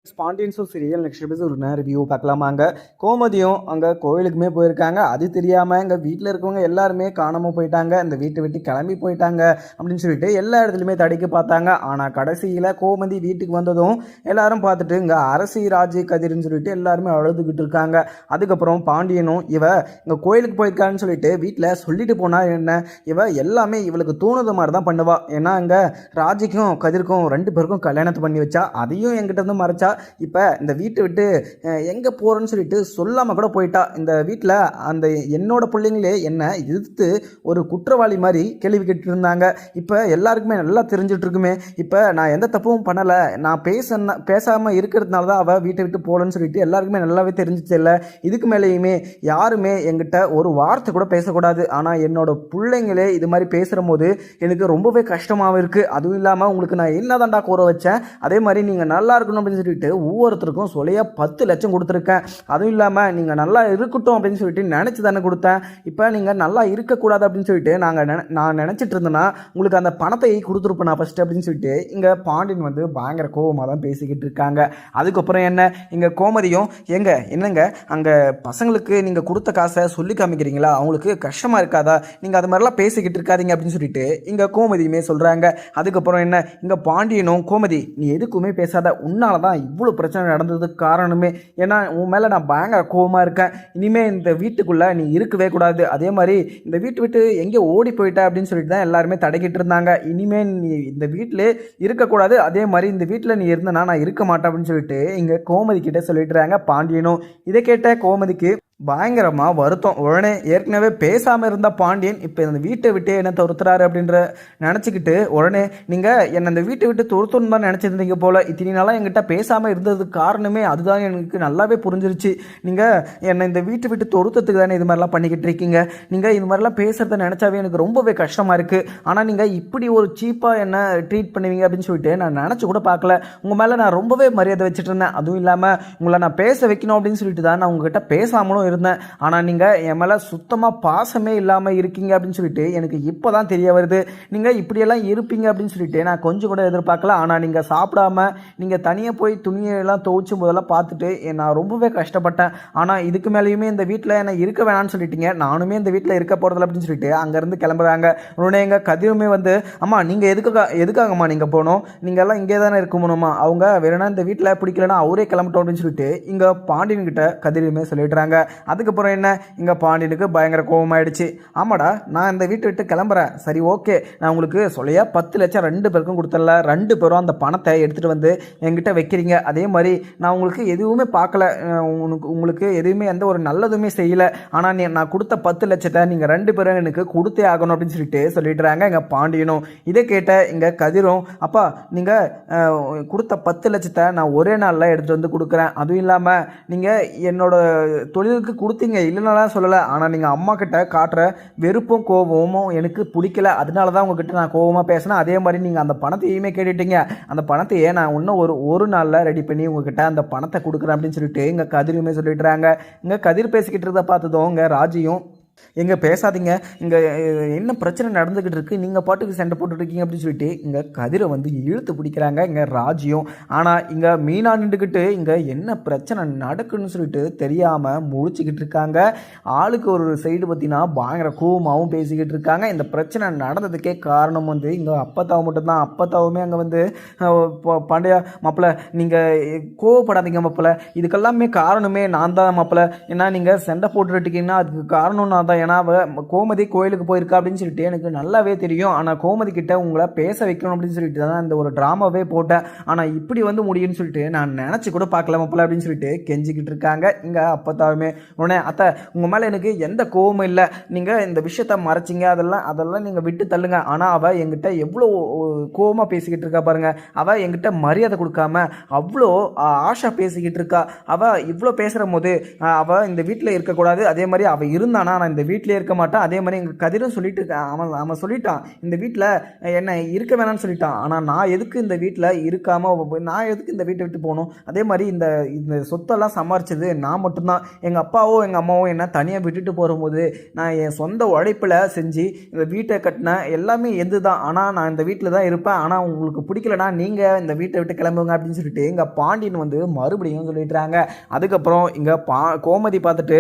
Pandian store serial next episode ஒரு review பார்க்கலாமாங்க. கோமதியும் அங்கே கோயிலுக்குமே போயிருக்காங்க. அது தெரியாமல் எங்கள் வீட்டில் இருக்கவங்க எல்லாருமே காணாமல் போயிட்டாங்க, இந்த வீட்டை விட்டு கிளம்பி போயிட்டாங்க அப்படின்னு சொல்லிட்டு எல்லா இடத்துலையுமே தடைக்கு பார்த்தாங்க. ஆனால் கடைசியில் கோமதி வீட்டுக்கு வந்ததும் எல்லாரும் பார்த்துட்டு இங்கே அரசி ராஜி கதிர்னு சொல்லிட்டு எல்லாருமே அழுதுகிட்டு இருக்காங்க. அதுக்கப்புறம் பாண்டியனும் இங்கே கோயிலுக்கு போயிருக்கான்னு சொல்லிட்டு வீட்டில் சொல்லிட்டு போனா என்ன, எல்லாமே இவளுக்கு தோணுது மாதிரி தான் பண்ணுவா. ஏன்னா இங்கே ராஜிக்கும் கதிர்க்கும் 2 பேருக்கும் கல்யாணத்தை பண்ணி வச்சா, அதையும் எங்கிட்ட இருந்து மறைச்சா. இப்போ இந்த வீட்டை விட்டு எங்கே போகிறேன்னு சொல்லிட்டு சொல்லாமல் கூட போயிட்டா. இந்த வீட்டில் அந்த என்னோட பிள்ளைங்களே என்ன எதிர்த்து ஒரு குற்றவாளி மாதிரி கேள்வி கேட்டு இருந்தாங்க. இப்போ எல்லாருக்குமே நல்லா தெரிஞ்சுட்டு இருக்குமே, இப்போ நான் எந்த தப்பும் பண்ணலை, நான் பேசாமல் இருக்கிறதுனால தான் அவள் வீட்டை விட்டு போகலன்னு சொல்லிட்டு எல்லாருக்குமே நல்லாவே தெரிஞ்சிச்சு. இல்லை இதுக்கு மேலேயுமே யாருமே என்கிட்ட ஒரு வார்த்தை கூட பேசக்கூடாது. ஆனால் என்னோட பிள்ளைங்களே இது மாதிரி பேசுகிற போது எனக்கு ரொம்பவே கஷ்டமாகவும் இருக்குது. அதுவும் இல்லாமல் உங்களுக்கு நான் என்ன தாண்டா கூற வச்சேன், அதே மாதிரி நீங்கள் நல்லா இருக்கணும் அப்படின்னு சொல்லிட்டு ஒவ்வொருத்தருக்கும் சொல்லியா 10 லட்சம் கொடுத்துருக்கேன். அதுவும் இல்லாமல் நீங்கள் நல்லா இருக்கட்டும் அப்படின்னு சொல்லிட்டு நினச்சி தானே கொடுத்தேன். இப்போ நீங்கள் நல்லா இருக்கக்கூடாது அப்படின்னு சொல்லிட்டு நான் நினச்சிட்டு இருந்தேன்னா உங்களுக்கு அந்த பணத்தை கொடுத்துருப்பேன் நான் ஃபஸ்ட்டு அப்படின்னு சொல்லிட்டு இங்கே பாண்டியன் வந்து பயங்கர கோபமாக தான் பேசிக்கிட்டு இருக்காங்க. அதுக்கப்புறம் என்ன, இங்கே கோமதியும் என்னங்க அங்கே பசங்களுக்கு நீங்கள் கொடுத்த காசை சொல்லி காமிக்கிறீங்களா, அவங்களுக்கு கஷ்டமாக இருக்காதா, நீங்கள் அது மாதிரிலாம் பேசிக்கிட்டு இருக்காதீங்க அப்படின்னு சொல்லிட்டு இங்கே கோமதியுமே சொல்கிறாங்க. அதுக்கப்புறம் என்ன, இங்கே பாண்டியனும் கோமதி நீ எதுக்குமே பேசாத, உன்னால தான் இவ்வளோ பிரச்சனை நடந்ததுக்கு காரணமே, ஏன்னா உன் மேலே நான் பயங்கர கோபமாக இருக்கேன், இனிமேல் இந்த வீட்டுக்குள்ளே நீ இருக்கவே கூடாது, அதே மாதிரி இந்த வீட்டு விட்டு எங்கே ஓடி போயிட்ட அப்படின்னு சொல்லிட்டு தான் எல்லாருமே தடைக்கிட்டு இருந்தாங்க. இனிமேல் நீ இந்த வீட்டிலே இருக்கக்கூடாது, அதே மாதிரி இந்த வீட்டில் நீ இருந்தனா நான் இருக்க மாட்டேன் அப்படின்னு சொல்லிட்டு இங்கே கோமதி கிட்டே சொல்லிட்டுறாங்க. பாண்டியனும் இதை கேட்ட கோமதிக்கு பயங்கரமாக வருத்தம். உடனே ஏற்கனவே பேசாமல் இருந்த பாண்டியன் இப்போ இந்த வீட்டை விட்டு என்ன துரத்துறாரு அப்படின்ற நினச்சிக்கிட்டு உடனே நீங்கள் என்னை இந்த வீட்டை விட்டு துரத்தணும் தான் நினச்சிருந்தீங்க போல், இத்தனை நாளாக என்கிட்ட பேசாமல் இருந்ததுக்கு காரணமே அதுதான் எனக்கு நல்லாவே புரிஞ்சிருச்சு. நீங்கள் என்னை இந்த வீட்டை விட்டு துரத்துறதுக்கு தானே இது மாதிரிலாம் பண்ணிக்கிட்டு இருக்கீங்க, நீங்கள் இது மாதிரிலாம் பேசுகிறத நினச்சாவே எனக்கு ரொம்பவே கஷ்டமாக இருக்குது. ஆனால் நீங்கள் இப்படி ஒரு சீப்பாக என்ன ட்ரீட் பண்ணுவீங்க அப்படின்னு சொல்லிட்டு நான் நினச்சி கூட பார்க்கல. உங்கள் மேலே நான் ரொம்பவே மரியாதை வச்சுட்டு இருந்தேன். அதுவும் இல்லாமல் உங்களை நான் பேச வைக்கணும் அப்படின்னு சொல்லிட்டு தான் நான் உங்ககிட்ட பேசாமலும் இருந்தேன். ஆனால் நீங்கள் என் மேலே சுத்தமாக பாசமே இல்லாமல் இருக்கீங்க அப்படின்னு சொல்லிட்டு எனக்கு இப்போ தான் தெரிய வருது. நீங்கள் இப்படியெல்லாம் இருப்பீங்க அப்படின்னு சொல்லிட்டு நான் கொஞ்சம் கூட எதிர்பார்க்கல. ஆனால் நீங்கள் சாப்பிடாம நீங்கள் தனியாக போய் துணியெல்லாம் துவைச்சும் போதெல்லாம் பார்த்துட்டு நான் ரொம்பவே கஷ்டப்பட்டேன். ஆனால் இதுக்கு மேலேயுமே இந்த வீட்டில் என்னை இருக்க வேணான்னு சொல்லிட்டீங்க, நானுமே இந்த வீட்டில் இருக்க போகிறதில்ல அப்படின்னு சொல்லிட்டு அங்கேருந்து கிளம்புறாங்க. உடனே எங்கள் கதிருமே வந்து அம்மா நீங்கள் எதுக்காகம்மா நீங்கள் போகணும், நீங்கள் எல்லாம் இங்கே தானே இருக்கணுமா, அவங்க வேணும்னா இந்த வீட்டில் பிடிக்கலன்னா அவரே கிளம்பட்டோம் அப்படின்னு சொல்லிட்டு இங்கே பாண்டியன்கிட்ட கதிருமே சொல்லிடுறாங்க. அதுக்கப்புறம் என்ன, இங்கே பாண்டியனுக்கு பயங்கர கோபமாயிடுச்சு. ஆமாடா நான் இந்த வீட்டை விட்டு கிளம்புறேன், சரி ஓகே, நான் உங்களுக்கு சொல்லியா 10 லட்சம் 2 பேருக்கும் கொடுத்தல, 2 பேரும் அந்த பணத்தை எடுத்துகிட்டு வந்து என்கிட்ட வைக்கிறீங்க, அதே மாதிரி நான் உங்களுக்கு எதுவுமே பார்க்கல, உங்களுக்கு எதுவுமே எந்த ஒரு நல்லதுமே செய்யலை, ஆனால் நான் கொடுத்த 10 லட்சத்தை நீங்கள் 2 பேரும் எனக்கு கொடுத்தே ஆகணும் அப்படின்னு சொல்லிட்டுறாங்க எங்கள் பாண்டியனும். இதை கேட்ட இங்கே கதிரும் அப்பா நீங்கள் கொடுத்த 10 லட்சத்தை நான் ஒரே நாளில் எடுத்துகிட்டு வந்து கொடுக்குறேன், அதுவும் இல்லாமல் நீங்கள் என்னோட தொழிலுக்கு கொடுத்தீங்க இல்லைனாலாம் சொல்லலை, ஆனால் நீங்கள் அம்மா கிட்ட காட்டுற வெறுப்பும் கோபமும் எனக்கு பிடிக்கல, அதனால தான் உங்ககிட்ட நான் கோபமாக பேசினேன், அதே மாதிரி நீங்கள் அந்த பணத்தையுமே கேட்டுட்டீங்க, அந்த பணத்தையே நான் இன்னும் ஒரு நாளில் ரெடி பண்ணி உங்ககிட்ட அந்த பணத்தை கொடுக்குறேன் அப்படின்னு சொல்லிட்டு இங்கே கதிருமே சொல்லிட்டுறாங்க. இங்கே கதிர் பேசிக்கிட்டு இருந்த பார்த்ததும் இங்கே ராஜியும் எங்கே பேசாதீங்க, இங்கே என்ன பிரச்சனை நடந்துக்கிட்டு இருக்குது, நீங்கள் பாட்டுக்கு சண்டை போட்டுருக்கீங்க அப்படின்னு சொல்லிட்டு இங்கே கதிரை வந்து இழுத்து பிடிக்கிறாங்க இங்கே ராஜியும். ஆனால் இங்கே மீனா நின்றுக்கிட்டு இங்கே என்ன பிரச்சனை நடக்குன்னு சொல்லிட்டு தெரியாமல் முழிச்சிக்கிட்டு இருக்காங்க. ஆளுக்கு ஒரு சைடு பார்த்தீங்கன்னா பயங்கர கோவமாகவும் பேசிக்கிட்டு இருக்காங்க. இந்த பிரச்சனை நடந்ததுக்கே காரணம் வந்து இங்கே அப்பத்தாவை மட்டும்தான். அப்பத்தாவுமே அங்கே வந்து பாண்டியா மாப்பிள்ள நீங்கள் கோவப்படாதீங்க மாப்பிள்ள, இதுக்கெல்லாமே காரணமே நான் தான் மாப்பிள்ள, ஏன்னா நீங்கள் சண்டை போட்டுருக்கீங்கன்னா அதுக்கு காரணம் நான் தான், ஏன்னா கோமதி கோயிலுக்கு போயிருக்கா அப்படின்னு சொல்லிட்டு எனக்கு நல்லாவே தெரியும், ஆனால் கோமதி கிட்ட உங்களை பேச வைக்கணும் அப்படின்னு சொல்லிட்டு தான் இந்த ஒரு ட்ராமாவே போட்டேன், ஆனால் இப்படி வந்து முடியும்னு சொல்லிட்டு நான் நினச்சி கூட பார்க்கல மாப்பிள்ள அப்படின்னு சொல்லிட்டு கெஞ்சிக்கிட்டு இருக்காங்க இங்கே அப்பத்தாவுமே. உடனே அத்தை உங்கள் மேலே எனக்கு எந்த கோவமும் இல்லை, நீங்கள் இந்த விஷயத்த மறைச்சிங்க, அதெல்லாம் நீங்கள் விட்டு தள்ளுங்க, ஆனால் அவள் என்கிட்ட எவ்வளோ கோவமாக பேசிக்கிட்டு இருக்கா பாருங்க, அவள் என்கிட்ட மரியாதை கொடுக்காம அவ்வளோ ஆஷா பேசிக்கிட்டு இருக்கா, அவள் இவ்வளோ பேசுகிற போது அவள் இந்த வீட்டில் இருக்கக்கூடாது, அதே மாதிரி அவள் இருந்தானா நான் இந்த வீட்டிலே இருக்க மாட்டேன். அதே மாதிரி எங்கள் கதிரும் சொல்லிட்டு அவன் அவன் சொல்லிட்டான், இந்த வீட்டில் என்னை இருக்க வேணாம்னு சொல்லிட்டான். ஆனால் நான் எதுக்கு இந்த வீட்டில் இருக்காமல் நான் எதுக்கு இந்த வீட்டை விட்டு போகணும்? அதே மாதிரி இந்த இந்த சொத்தெல்லாம் சம்பாரிச்சது நான் மட்டும்தான். எங்கள் அப்பாவோ எங்கள் அம்மாவோ என்ன தனியாக விட்டுட்டு போகும்போது நான் என் சொந்த உழைப்பில் செஞ்சு இந்த வீட்டை கட்டின எல்லாமே எது தான். ஆனால் நான் இந்த வீட்டில் தான் இருப்பேன். ஆனால் உங்களுக்கு பிடிக்கலனா நீங்கள் இந்த வீட்டை விட்டு கிளம்புங்க அப்படின்னு சொல்லிட்டு எங்கள் பாண்டியன் வந்து மறுபடியும் சொல்லிட்டுறாங்க. அதுக்கப்புறம் இங்கே கோமதி பார்த்துட்டு,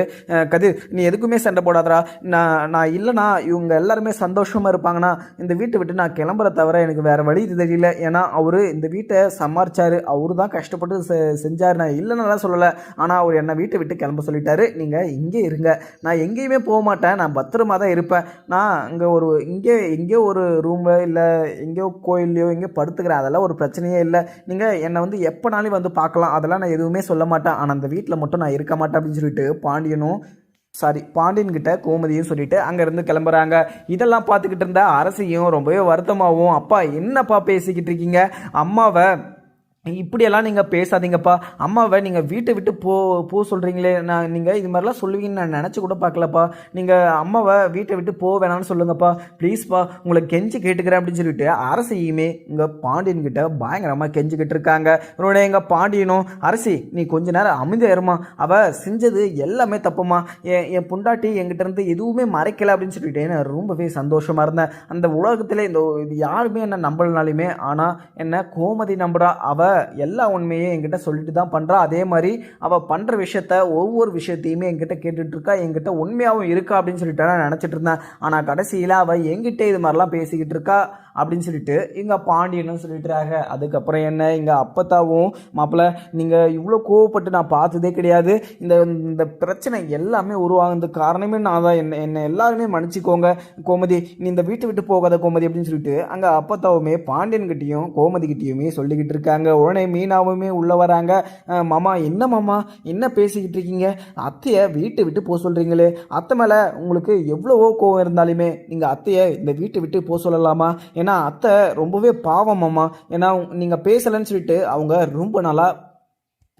கதிர் நீ எதுக்குமே சண்டை போடாதரா, நான் இல்லைனா இவங்க எல்லாருமே சந்தோஷமாக இருப்பாங்கன்னா இந்த வீட்டை விட்டு நான் கிளம்புற தவிர எனக்கு வேறு வழி தெரியல. ஏன்னா அவர் இந்த வீட்டை சமாளிச்சார், அவரு தான் கஷ்டப்பட்டு செஞ்சார். நான் இல்லைன்னா சொல்லலை, ஆனால் அவர் என்னை வீட்டை விட்டு கிளம்ப சொல்லிட்டாரு. நீங்கள் இங்கே இருங்க, நான் எங்கேயுமே போக மாட்டேன், நான் பத்திரமா தான் இருப்பேன். நான் இங்கே எங்கேயோ ஒரு ரூமில் இல்லை எங்கேயோ கோயில்லையோ எங்கேயோ படுத்துக்கிறேன், அதெல்லாம் ஒரு பிரச்சனையே இல்லை. நீங்கள் என்னை வந்து எப்போனாலும் வந்து பார்க்கலாம், அதெல்லாம் நான் எதுவுமே சொல்ல மாட்டேன். ஆனால் அந்த வீட்டில் மட்டும் நான் இருக்க மாட்டேன் அப்படின்னு சொல்லிட்டு பாண்டியன் கிட்ட கோமதியும் சொல்லிட்டு அங்கேருந்து கிளம்புறாங்க. இதெல்லாம் பார்த்துக்கிட்டு இருந்த அரசியும் ரொம்பவே வருத்தமாகவும், அப்பா என்னப்பா பேசிக்கிட்டு இருக்கீங்க, அம்மாவை இப்படியெல்லாம் நீங்கள் பேசாதீங்கப்பா, அம்மாவை நீங்கள் வீட்டை விட்டு போ சொல்கிறீங்களே, நீங்கள் இது மாதிரிலாம் சொல்லுவீங்கன்னு நான் நினச்சி கூட பார்க்கலப்பா. நீங்கள் அம்மாவை வீட்டை விட்டு வேணான்னு சொல்லுங்கப்பா, ப்ளீஸ்ப்பா, உங்களை கெஞ்சி கேட்டுக்கிறேன் அப்படின்னு சொல்லிட்டு அரசியுமே இங்கே பாண்டியன்கிட்ட பயங்கரமாக கெஞ்சிக்கிட்டு இருக்காங்க. உடனே எங்கள் பாண்டியனும், அரசி நீ கொஞ்ச நேரம் அமைதியாயிருமா, அவள் செஞ்சது எல்லாமே தப்புமா, என் பொண்டாட்டி என்கிட்ட இருந்து எதுவுமே மறைக்கலை அப்படின்னு சொல்லிட்டு நான் ரொம்பவே சந்தோஷமாக இருந்தேன். அந்த உலகத்தில் இது யாருமே என்ன நம்பலனாலுமே ஆனால் என்ன கோமதி நம்புறா, அவள் எல்லா உண்மையும் என்கிட்ட சொல்லிட்டு தான் பண்ணுறா. அதே மாதிரி அவள் பண்ணுற விஷயத்த ஒவ்வொரு விஷயத்தையுமே என்கிட்ட கேட்டுட்டு இருக்கா, என்கிட்ட உண்மையாகவும் இருக்கா அப்படின்னு சொல்லிட்டு நான் நினச்சிட்டு இருந்தேன். ஆனால் கடைசியில் அவள் என்கிட்ட இது மாதிரிலாம் பேசிக்கிட்டு இருக்கா அப்படின்னு சொல்லிட்டு இங்கே பாண்டியனும் சொல்லிட்டுறாங்க. அதுக்கப்புறம் என்ன, இங்கே அப்பத்தாவும், மாப்பிள்ளை நீங்கள் இவ்வளோ கோவப்பட்டு நான் பார்த்ததே கிடையாது, இந்த பிரச்சனை எல்லாமே உருவாகுறதுக்கு காரணமே நான் தான், என்னை எல்லாருமே மன்னிச்சிக்கோங்க கோமதி, நீ இந்த வீட்டை விட்டு போகாத கோமதி அப்படின்னு சொல்லிட்டு அங்கே அப்பத்தாவுமே பாண்டியன்கிட்டையும் கோமதிக்கிட்டையுமே சொல்லிக்கிட்டு இருக்காங்க. உடனே மீனாவுமே உள்ளே வராங்க. மாமா என்ன மாமா என்ன பேசிக்கிட்டு இருக்கீங்க, அத்தையை வீட்டை விட்டு போக சொல்கிறீங்களே, அத்தை மேலே உங்களுக்கு எவ்வளவோ கோவம் இருந்தாலுமே நீங்கள் அத்தையை இந்த வீட்டை விட்டு போக சொல்லலாமா? ஏன்னா அத்தை ரொம்பவே பாவம் மாமா, ஏன்னா நீங்கள் பேசலைன்னு சொல்லிட்டு அவங்க ரொம்ப நாளாக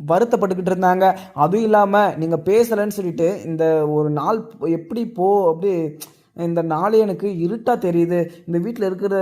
வருத்தப்பட்டுக்கிட்டு இருந்தாங்க. அதுவும் இல்லாமல் நீங்கள் பேசலைன்னு சொல்லிட்டு இந்த ஒரு நாள் எப்படி அப்படி இந்த நாள் எனக்கு இருட்டாக தெரியுது, இந்த வீட்டில் இருக்கிற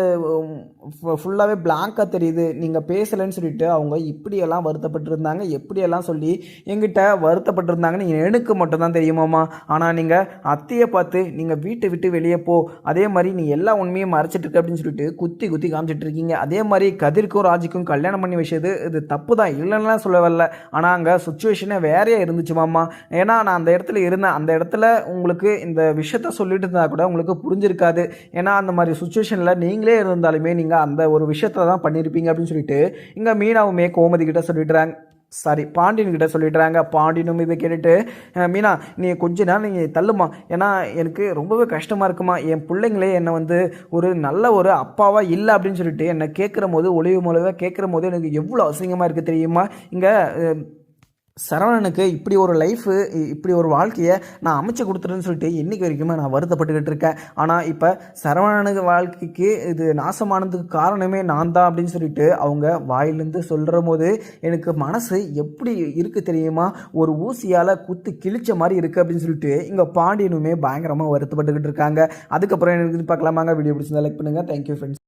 ஃபுல்லாகவே பிளாங்காக தெரியுது, நீங்கள் பேசலைன்னு சொல்லிட்டு அவங்க இப்படியெல்லாம் வருத்தப்பட்டிருந்தாங்க, எப்படியெல்லாம் சொல்லி எங்கிட்ட வருத்தப்பட்டிருந்தாங்கன்னு எனக்கு மட்டும்தான் தெரியுமாம்மா. ஆனால் நீங்கள் அத்தையை பார்த்து நீங்கள் வீட்டை விட்டு வெளியே போ, அதே மாதிரி நீ எல்லா உண்மையும் மறைச்சிட்டு இருக்க அப்படின்னு சொல்லிட்டு குத்தி காமிச்சிட்டு இருக்கீங்க. அதே மாதிரி கதிர்க்கும் ராஜிக்கும் கல்யாணம் பண்ணி விஷயது இது தப்பு தான், இல்லைன்னா சொல்ல வரல, ஆனால் அங்கே சுச்சுவேஷனே வேறையாக இருந்துச்சு மாமா. ஏன்னா நான் அந்த இடத்துல இருந்தேன், அந்த இடத்துல உங்களுக்கு இந்த விஷயத்த சொல்லிட்டு இருந்தால் கூட உங்களுக்கு புரிஞ்சிருக்காது. ஏன்னா அந்த மாதிரி சுச்சுவேஷனில் நீங்களே இருந்தாலுமே நீங்கள் அந்த ஒரு விஷயத்தை தான் பண்ணியிருப்பீங்க அப்படின்னு சொல்லிட்டு இங்கே மீனாவுமே கோமதி கிட்ட சொல்லிடுறாங்க, பாண்டியன் கிட்ட சொல்லிடுறாங்க. பாண்டியனும் இதை கேட்டுட்டு, மீனா நீ கொஞ்ச நேரம் நீங்கள் தள்ளுமா, ஏன்னா எனக்கு ரொம்பவே கஷ்டமாக இருக்குமா, என் பிள்ளைங்களே என்னை வந்து ஒரு நல்ல ஒரு அப்பாவாக இல்லை அப்படின்னு சொல்லிட்டு என்னை கேட்குற போது ஒளிவு மொழிவாக கேட்குற போது எனக்கு எவ்வளோ அசிங்கமாக இருக்குது தெரியுமா. இங்கே சரவணனுக்கு இப்படி ஒரு லைஃபு, இப்படி ஒரு வாழ்க்கையை நான் அமைச்சு கொடுத்துருன்னு சொல்லிட்டு இன்றைக்கி வரைக்குமே நான் வருத்தப்பட்டுக்கிட்டு இருக்கேன். ஆனால் இப்போ சரவணனுக்கு வாழ்க்கைக்கு இது நாசமானதுக்கு காரணமே நான் தான் அப்படின்னு சொல்லிட்டு அவங்க வாயிலேருந்து சொல்கிற போது எனக்கு மனசு எப்படி இருக்குது தெரியுமா, ஒரு ஊசியால் குத்து கிழிச்ச மாதிரி இருக்குது அப்படின்னு சொல்லிட்டு இங்கே பாண்டியனுமே பயங்கரமாக வருத்தப்பட்டுக்கிட்டு இருக்காங்க. அதுக்கப்புறம் எனக்கு பார்க்கலாமாங்க. வீடியோ பிடிச்சிருந்தா லைக் பண்ணுங்கள். Thank you friends.